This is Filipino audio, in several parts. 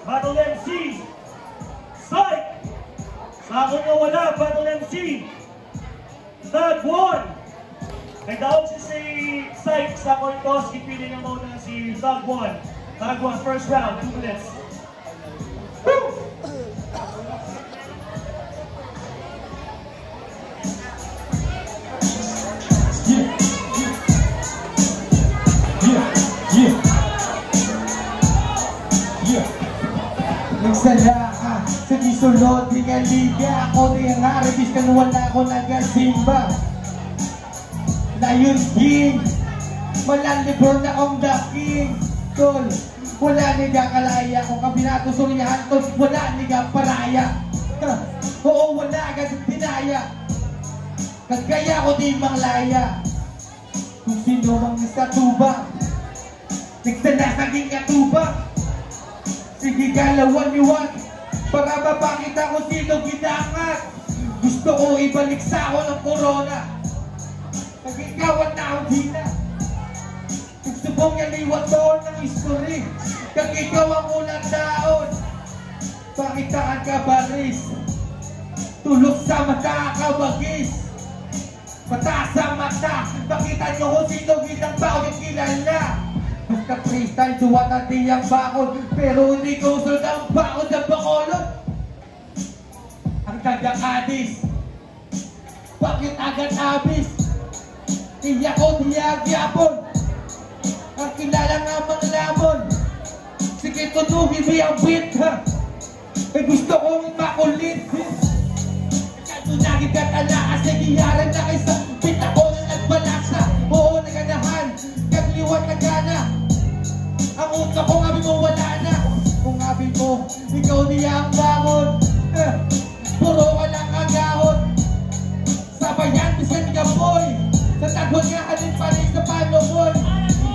Battle MC, Psych! Sa akin na wala, Battle MC, Tag 1! May daog si Psych sa akin ito, skipili na muna si Tag 1. Tag 1, first round, 2 minutes. Woo! Nagsala ka sa gisulod di nga liga. Ako di ang harabis kan wala ko nagasimba. Lion King, malalibor na akong the king. Tol, wala niga kalaya. Kung kabinato suryahan tol, wala niga paraya. Oo, wala agad dinaya. Kagaya ko di manglaya. Kung sino mang istatuba, nagsala sa king katuba. Sige galawan-iwan para mapakita ko sino ginangat. Gusto ko ibalik sa ako ng corona. Pag-ikawan na ako dina. Gusto kong yaliwan doon ng history. Kag ikaw ang unang taon, pakitaan ka baris. Tulog sa mata kabagis. Mata sa mata, pakita nyo kung sino ginang tao yung kilala. Basta freestyle, suwat ang tiyang bakod, pero hindi ko usunod ang bakod ng Bacolod. Ang tagang adis, bakit agad abis? Tiyak ko tiyag yapon, ang kilala nga mga lamon. Sige tutuhin mo yung beat ha, may gusto kong makulit. Nagtunagin ka't alaas, nagiyaran na kayo sa beat. Ako na nagbalasa, oo naganahan, kagliwan na gana. Ang utak ko ngabi mo wala na. Kung ngabi mo, ikaw niya ang bangon. Puro ka lang agahon. Sabayan, bisan ka boy. Sa tagwan nga halin pa rin sa pano boy.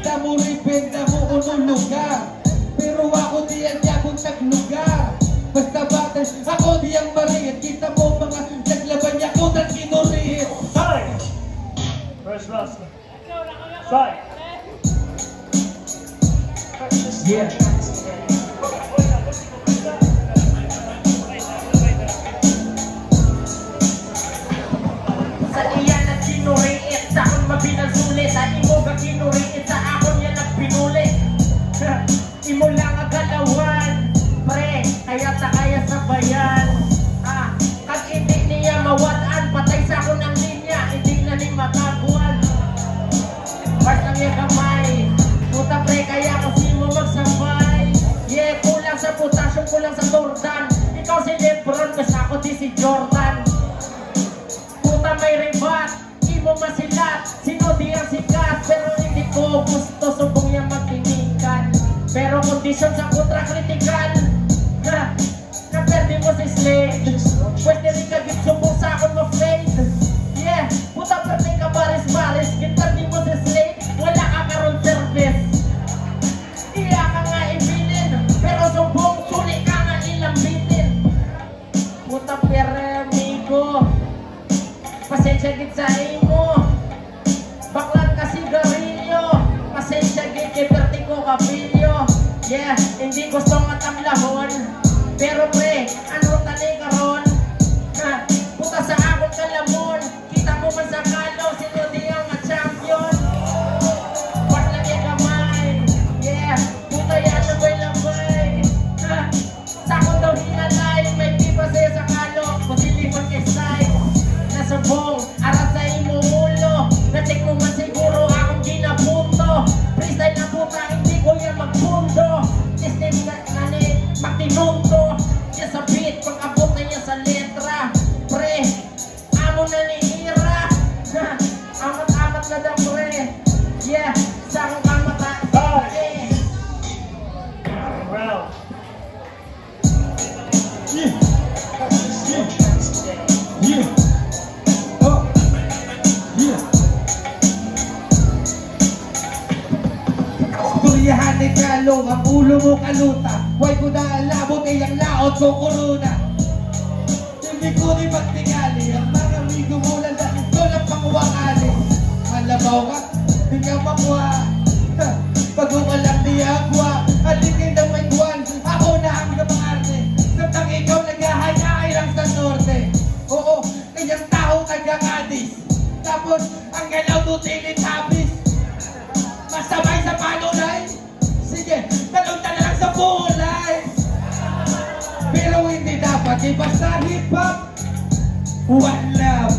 Damo ripin, damo unong lugar. Pero ako diyan niya kung naglugar. Basta batay, ako diyang mariit. Kita mo mga naglaban niya kung nag-inuriit. Psych! First round. Psych! Yeah. Sa iya na kinuriit, sa akong mabinang sulit. Sa imo ka kinuriit, sa akong yan nagpinulit. Imo lang ang galawan, pre, kaya ta kaya sabayan. Kag hindi niya mawadaan, patay sa akong ng linya, hindi na ni makagwan. Part lang yung kamay, puta pre, kaya kasi mo magsabay. Yeah, kulang sa potassium, kulang sa Jordan. Ikaw si Lebron, mas ako di si Jordan. Puta may rebat, di mo masilat. Sino di ang sikat, pero hindi ko gusto subong niya magtinikan. Pero kondisyon sa kontra kritikal, kaperde mo si Slade. Pwede rin kagit subong sa akong ma-fade. Yeah, puta pwede ka baris-baris, gitar di mo si Slade, wala ka karon service. Iya ka nga ibilin, pero subong suli ka nga ilambitin. Puta pere amigo, pasensya git sa imo. Baklan ka sigarilyo, pasensya git kay vertigo kapilyo. Yeah, hindi gusto nga tamlahon, pero pre, ano tali karon? Puta sa akong kalamon, kita mo man sa kalaw, sino di ang champion? Part lang yung kamay, yeah, puta yan na may lamay. Sa akong daw hinalay, may pipa sa'yo sa kalo, kusilikon kay side. Nasubong, aras sa imo ulo, natik mo man siguro akong ginapunto. Freestyle na puta, hindi ko yan magpundo. Disney na nani, magtinunto. Yan sa beat, pag-abot na yan sa letra. Pre, amo na ni Ira. Amat-amat na daw pre. Yeah, sa akong kamata. Eh. Round. Yeah. Yeah. Oh. Yeah. Turyahan ni Kalo, ang ulo mo kaluta. Huwag ko na alabot ay ang laot ko corona. Hindi ko rin magtingali, ang mga amigo mo lang na ito lang pangwakali. Malabaw ka, hindi ka makuha. Pag umalang di agwa, alikin ng may buwan. Ako na ang Tapos ang galaw mo Teletubbies. Masabay sa panulay. Sige, talunta na lang sa kulay. Pero hindi dapat, iba sa hip-hop. One love.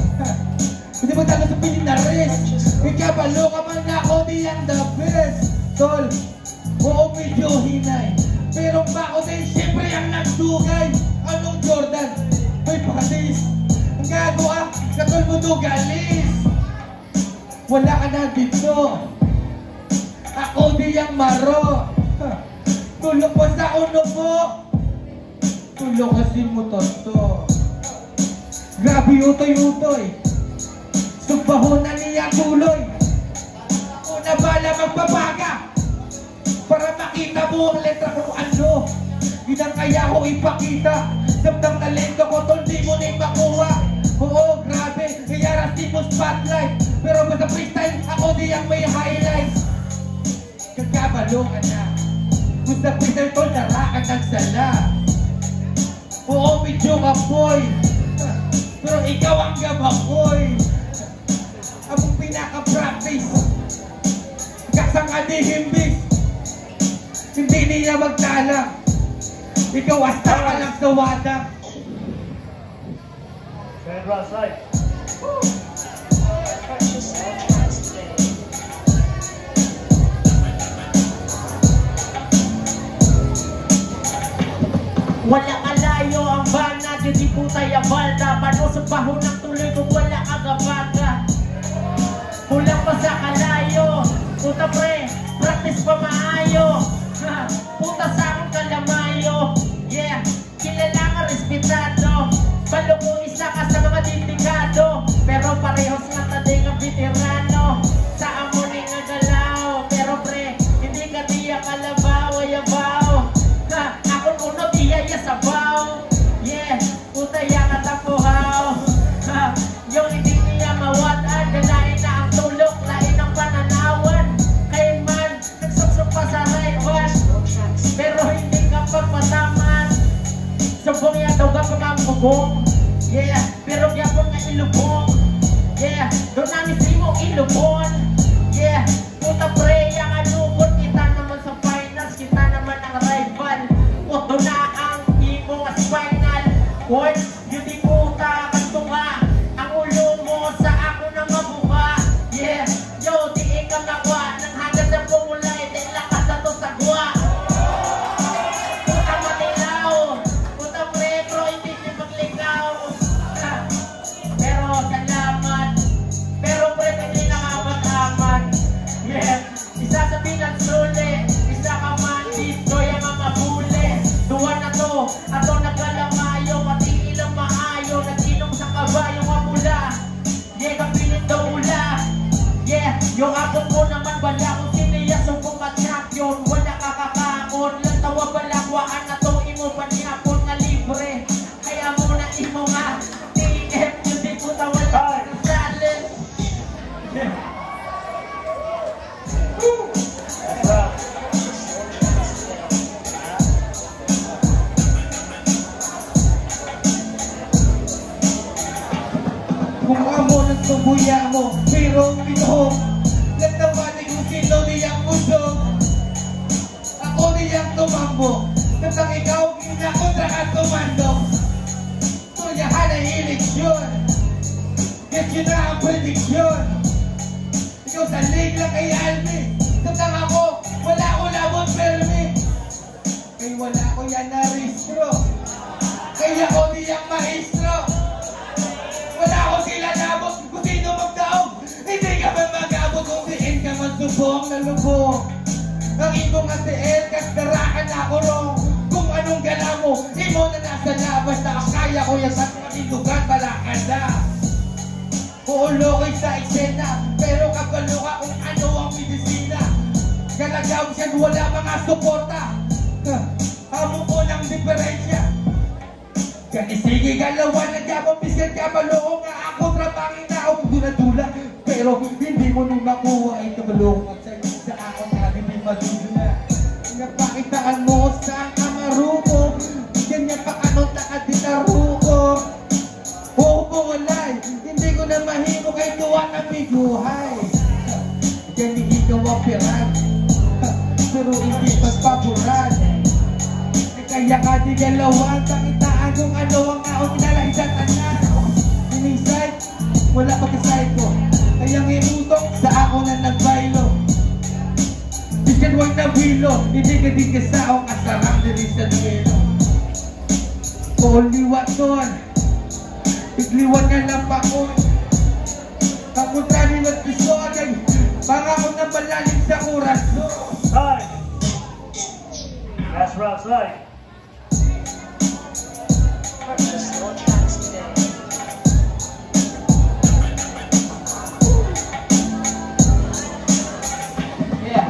Hindi mo talo sa pininaris. Ikabalo ka man na ako niyang the best. Tol, oo medyo hinay. Pero bako din siyempre ang nagsugay. Anong Jordan? May patis. Ang gago ah, katol mo to galis. Wala ka na dito. Ako niyang maro. Tulog po sa uno po. Tulog kasi mo toto. Grabe utoy-utoy. Subaho na niya tuloy. Una bala magbabaga para makita mo ang letra kung ano. Yun ang kaya ko ipakita. Damdang talento ko tol, di mo na makuha. Oo, grabe, kaya rasti mo spotlight. Pero basta freestyle, ako di ang may highlights. Kagabalo ka na. Kung sa freestyle tol, narakan ng sala. Oo, medyo kapoy. Pero ikaw ang gabakoy. Among pinaka-practice. Kasang adihimbis. Hindi niya magtala. Ikaw hasta ka lang sa wadak. Sandra, side. Wala kalayo ang bana, di puta ya balda. Pano sa baho ng tuloy kung wala agabaga. Kulang pa sa kalayo. Puta pre, practice pa maayo. Puta sa akong kalamayo. Yeah, kilala ka respetado. Balo ko isa ka sa mga dindikado. Pero parehos lang taday ng veterano. Sa amunin nga galaw. Pero pre, hindi ka diya kalabaw, ayabaw. Akong uno diya sabaw. Yeah, puta ya katapuhaw. Yung hindi niya mawatan. Dalain na ang tulog, lain ang pananawan. Kay man, nagsubsub pa sa right one. Pero hindi ka pagpataman. Subong yan daw ka pagkakubong. Yeah, pero yapon nga ilubong. Yeah, doon namin si mo ilubon. Yeah, puta pre, yang alubon. Kita naman sa finals, kita naman ang rival. Oto na ang imo as final. Words, yun di puta kantunga. Ang ulo mo sa ako na mabuka. Yeah, yo, di ikaw nakwa. Nang hagad na pumulay, di lakas na to sa gwa. Puta matilaw. Puta pretro, hindi di magligaw. Pero salamat. Pero pre, hindi nakapag-aman. Yeah, isa sa pinagsuli. Isa ka man dito, yung mga huli. Duwa na to, ato nagkalamayo. Pati ilang maayo, nag-inom sa kabayo nga mula. Yeah, kapilit daw ula. Yeah, yung apon ko naman bala kung siniya sumbong ka champion. Wala kakakakon, lang tawa balakwaan na to imo panyapon nga libre. Kaya mo na imo nga TF, yun di po tawala ka ng challenge. Kung amo ng tubuya mo, pero ito natawanin kung sino niyang usog. Ako niyang tumambo. Tatang ikaw, kinakontra ka tumando. Tuyahan ay eleksyon. Get yun na ang prediksyon. Ikaw sa lig lang kay Almi. Tatang ako, wala ko labon permi. Kay wala ko yan na ristro. Kaya ko niyang maestro. Wala ko sila nabot kung sino magdaog. Hindi ka man mag-abot kung diin ka man subong na lubong. Ang ibong at diin, kasdarakan ako rong. Kung anong gala mo, imo na nasa labas na kaya ko yung sa matindugan, balakan na. Uulokay sa eksena, pero kabalo ka kung ano ang medisina. Galagaw siya, wala mga suporta. Amo ko ng diferensya. Kani sige galawan, nagkabang biskan ka maloo nga ako trabangin na ako dula-dula. Pero hindi mo nung makuha ay kabalong at sa ako na hindi madula. Napakitaan mo sa kamaruko, ganyan pa anong nakaditaruko. Oo, walay, hindi ko na mahimo kay tuwa na migo. papiran. Pero hindi pagpaboran. Kaya ka di galawang kakitaan kung ano ang aon kinalahisan na. Sinisay, wala pagkasay ko. Kaya nginutok sa ako na nagbaylo. Bisan huwag na bilo, hindi ka din kasaong asarang diri sa duelo. Liwat doon, igliwan nga lang pa ko. Kapunta nilat piso agad, para ako na malalim sa oras. Time. Last round, side. Yeah.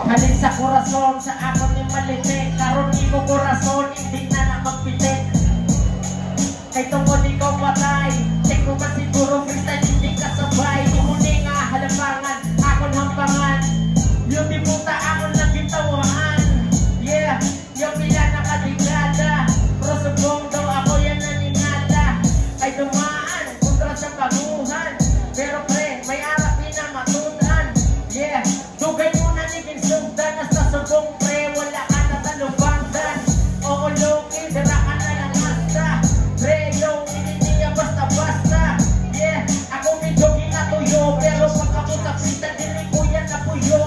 Halin sa korason, sa ako ni malitik. Karon di ko korason, hindi na nakapagpitik. Kay tungkol ikaw patay. Check ko ba siguro freestyle, hindi ka sabay. Hindi nga halapangan, akon hampangan. Yung diputa akon lang gitawaan. Yeah, yung pila nakaligada. Pero subong daw ako yan naningala. Ay dumaan, kontra sa paguhan. Pero pre, may arapin na matunan. Yeah, dugay mo na niging sugdan. Nasa subong pre, wala ka na sa lubandan. Oo Loki, dira ka na lang hasta. Pre, yung hindi basta-basta. Yeah, ako medyo ginatuyo. Pero pagkabot sa dili ko yan napuyo.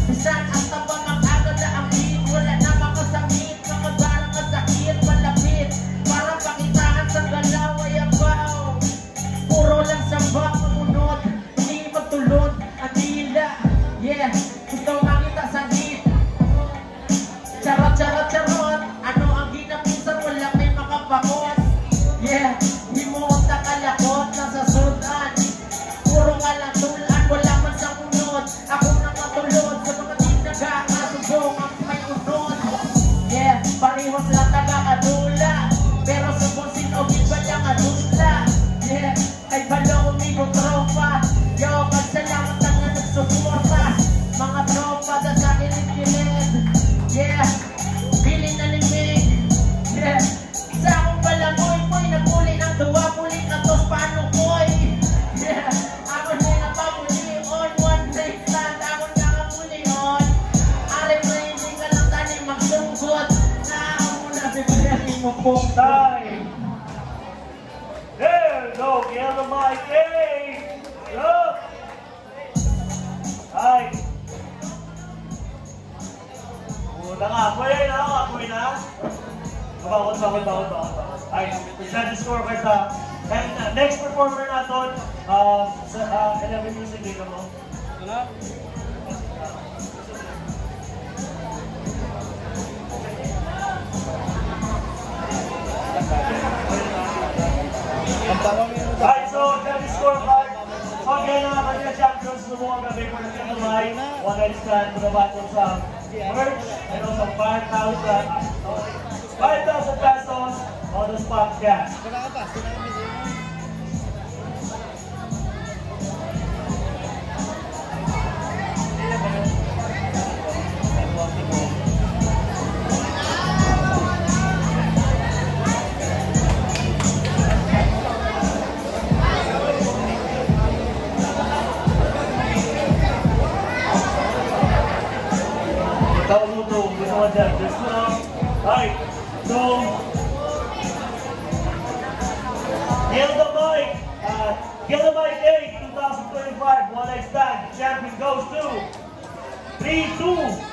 Bisan ang tabang ang agad na ang beat. Wala na makasamit, makabarang ang sakit, malapit. Para pakitaan sa galaw ay abaw. Puro lang sabak, mamunod, hindi magtulod, ang dila. Yeah, gusto makita sa git. Charot, charot, charot. Ano ang ginapisan, wala may makapakot. Yeah, di mo ang takalakot, nasa sudan. Puro nga lang tulan, wala man sa unod. Ako nang matulod sa mga tinaga, kasubong ang may unod. Yeah, parehos lang taga-adula. Pero subong sinogin ba niyang adula? Yeah, ay balo umigong tropa. Yo, magsalamat ang nga nagsuporta. Mga tropa na sa kilid-kilid. Yeah, bilin na limig. Yeah, sa akong balangoy po'y nagmuli ng duwa. Muli na tos paano ko'y. Yeah, ako na napamuli on. One night stand, ako na kamuli on. Are mo hindi ka lang tani magsungkot. Na ako muna bibigyan mo pong Time. There you go. Get the mic. Hey. Look. Time. Puta nga. Akoy na. Akoy na. Bawal. Ay, isa the score card sa. And next performer natin, sa 11 music dito mo. Alright, so that is scorecard. So again, kanina champions sumubong ang gabi for the Kinamay. One night stand, bumabatong sa merch, and also 5,000 pesos on the spot cash. Alright, so Gilliamite 8, 2025, one night stand. Champion goes to 3-2.